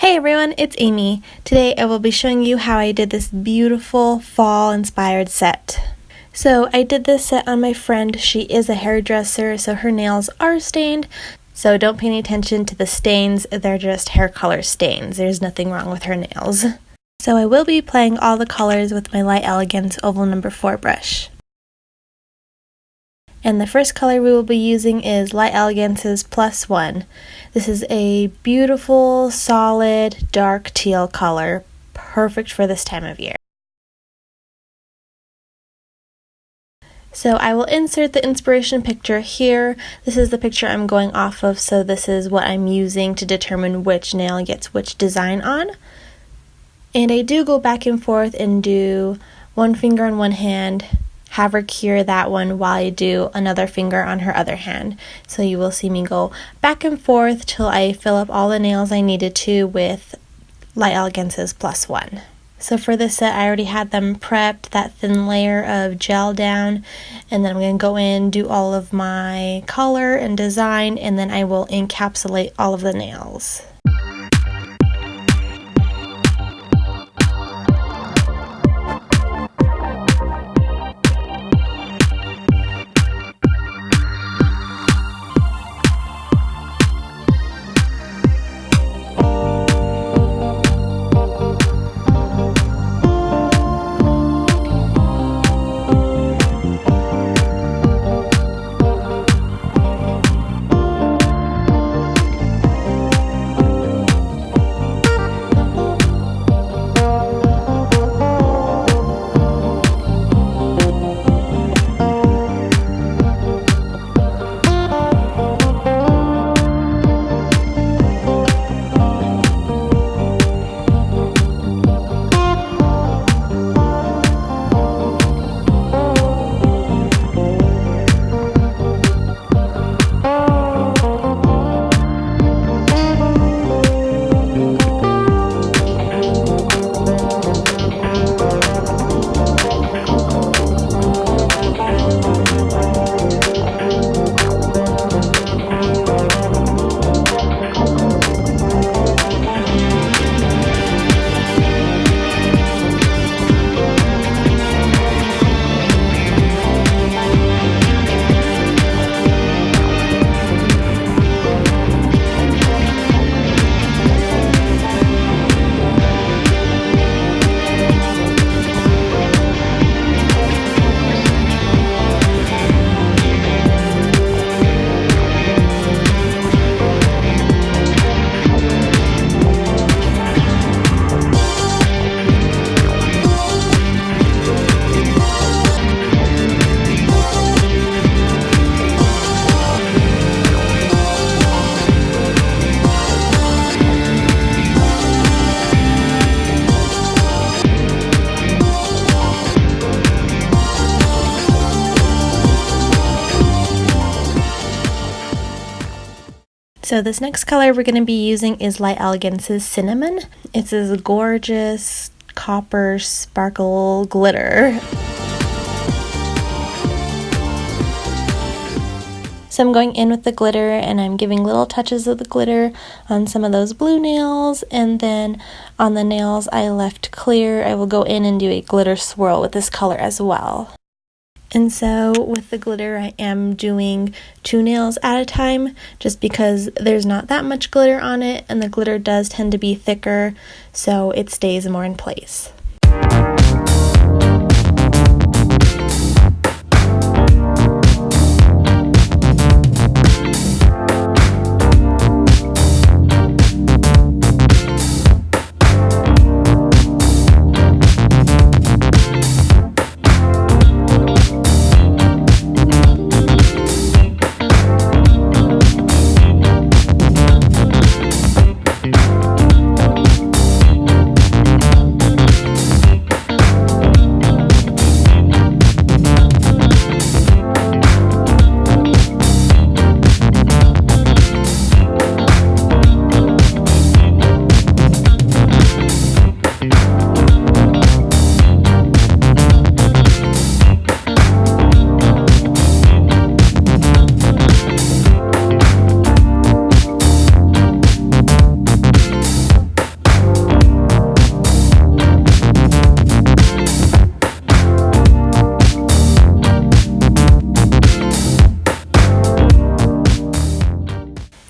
Hey everyone, it's Amy. Today I will be showing you how I did this beautiful fall-inspired set. So I did this set on my friend. She is a hairdresser, so her nails are stained. So don't pay any attention to the stains, they're just hair color stains. There's nothing wrong with her nails. So I will be applying all the colors with my Light Elegance Oval No. 4 brush. And the first color we will be using is Light Elegance's Plus One. This is a beautiful, solid, dark teal color, perfect for this time of year. So I will insert the inspiration picture here. This is the picture I'm going off of, so this is what I'm using to determine which nail gets which design on. And I do go back and forth and do one finger on one hand, have her cure that one while I do another finger on her other hand. So you will see me go back and forth till I fill up all the nails I needed to with Light Elegance's Plus One. So for this set, I already had them prepped, that thin layer of gel down, and then I'm going to go in, do all of my color and design, and then I will encapsulate all of the nails. So this next color we're going to be using is Light Elegance's Cinnamon. It's this gorgeous copper sparkle glitter. So I'm going in with the glitter and I'm giving little touches of the glitter on some of those blue nails, and then on the nails I left clear, I will go in and do a glitter swirl with this color as well. And so with the glitter, I am doing 2 nails at a time just because there's not that much glitter on it, and the glitter does tend to be thicker, so it stays more in place.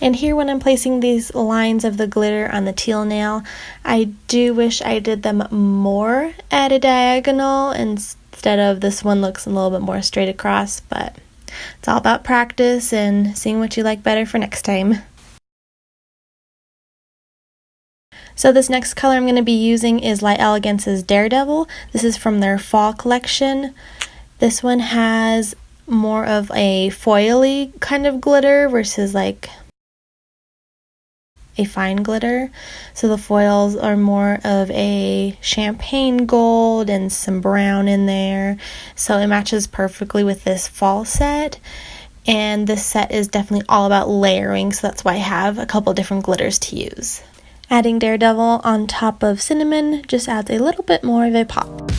And here when I'm placing these lines of the glitter on the teal nail, I do wish I did them more at a diagonal instead of this one looks a little bit more straight across, but it's all about practice and seeing what you like better for next time. So this next color I'm going to be using is Light Elegance's Daredevil. This is from their fall collection. This one has more of a foily kind of glitter versus like a fine glitter. So the foils are more of a champagne gold and some brown in there. So it matches perfectly with this fall set. And this set is definitely all about layering, so that's why I have a couple different glitters to use. Adding Daredevil on top of Cinnamon just adds a little bit more of a pop.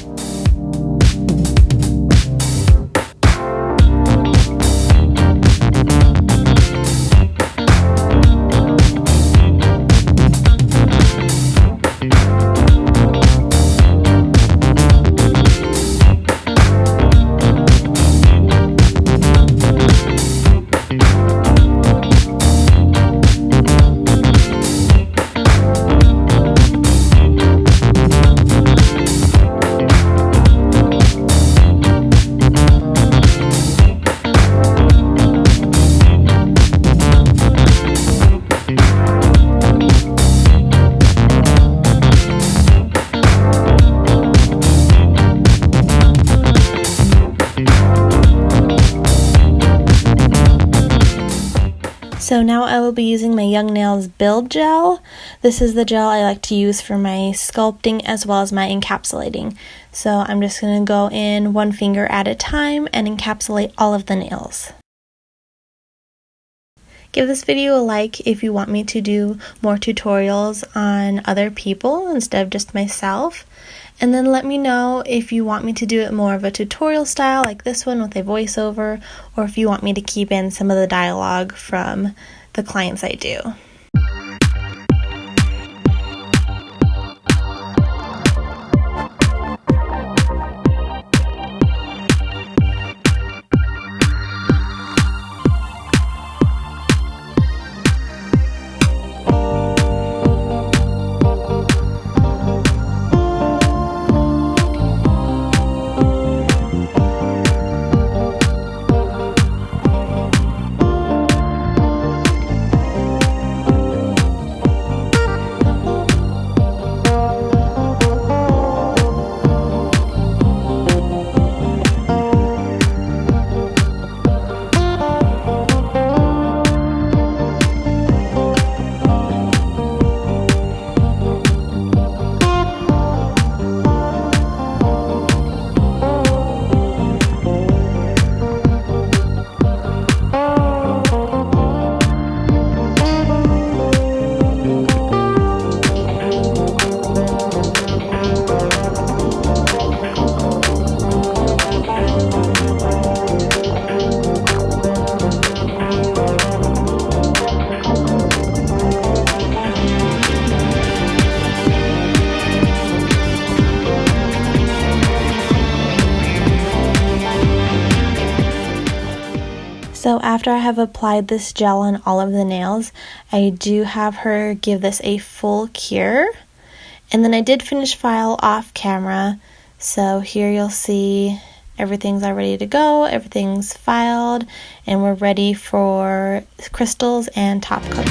So now I will be using my Young Nails Build Gel. This is the gel I like to use for my sculpting as well as my encapsulating. So I'm just going to go in one finger at a time and encapsulate all of the nails. Give this video a like if you want me to do more tutorials on other people instead of just myself. And then let me know if you want me to do it more of a tutorial style like this one with a voiceover, or if you want me to keep in some of the dialogue from the clients I do. So after I have applied this gel on all of the nails, I do have her give this a full cure. And then I did finish file off camera. So here you'll see everything's all ready to go, everything's filed, and we're ready for crystals and top coat.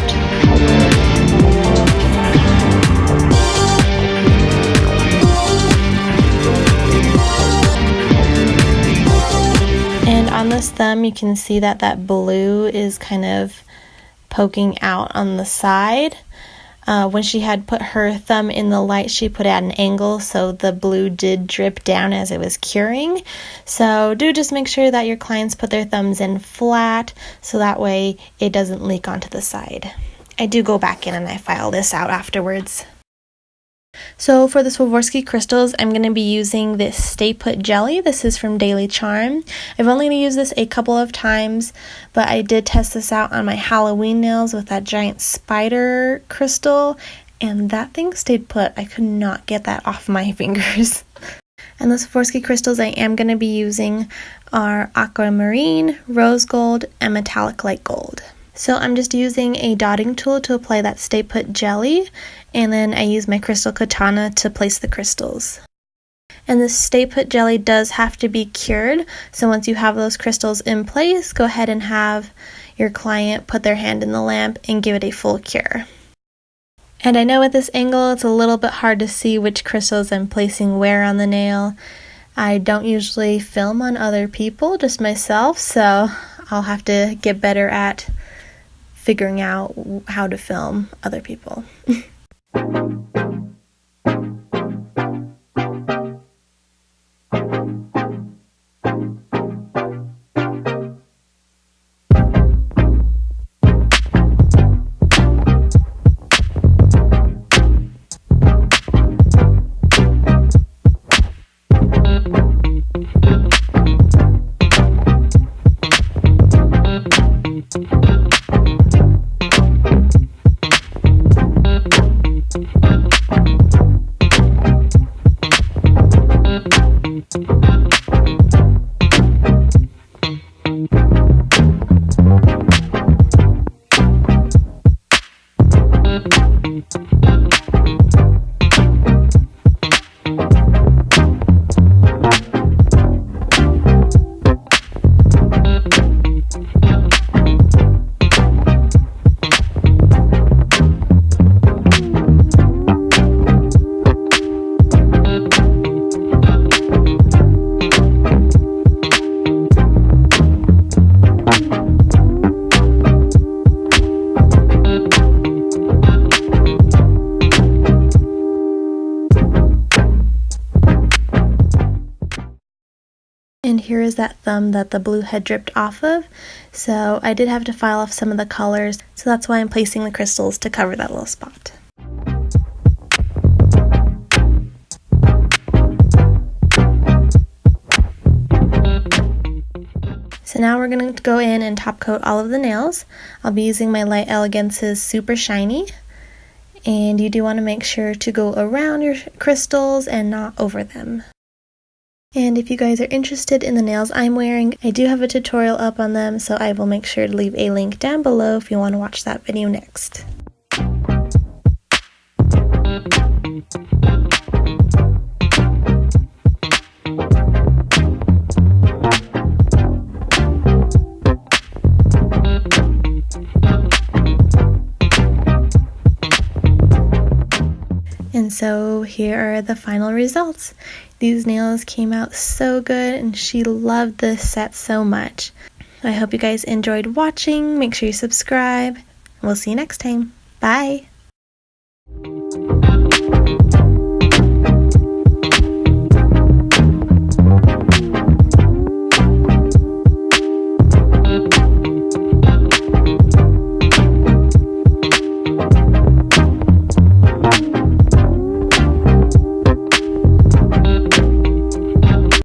And on this thumb you can see that that blue is kind of poking out on the side. When she had put her thumb in the light, she put it at an angle, so the blue did drip down as it was curing. So do just make sure that your clients put their thumbs in flat, so that way it doesn't leak onto the side. I do go back in and I file this out afterwards. So for the Swarovski crystals, I'm going to be using this Stay Put Jelly. This is from Daily Charm. I've only used this a couple of times, but I did test this out on my Halloween nails with that giant spider crystal, and that thing stayed put. I could not get that off my fingers. And the Swarovski crystals I am going to be using are Aquamarine, Rose Gold, and Metallic Light Gold. So I'm just using a dotting tool to apply that stay put jelly, and then I use my crystal katana to place the crystals. And the stay put jelly does have to be cured, so once you have those crystals in place, go ahead and have your client put their hand in the lamp and give it a full cure. And I know at this angle it's a little bit hard to see which crystals I'm placing where on the nail. I don't usually film on other people, just myself, so I'll have to get better at figuring out how to film other people. And here is that thumb that the blue had dripped off of, so I did have to file off some of the colors, so that's why I'm placing the crystals to cover that little spot. So now we're going to go in and top coat all of the nails. I'll be using my Light Elegance's Super Shiny, and you do want to make sure to go around your crystals and not over them. And if you guys are interested in the nails I'm wearing, I do have a tutorial up on them, so I will make sure to leave a link down below if you want to watch that video next. And so here are the final results. These nails came out so good and she loved this set so much. I hope you guys enjoyed watching. Make sure you subscribe. We'll see you next time. Bye!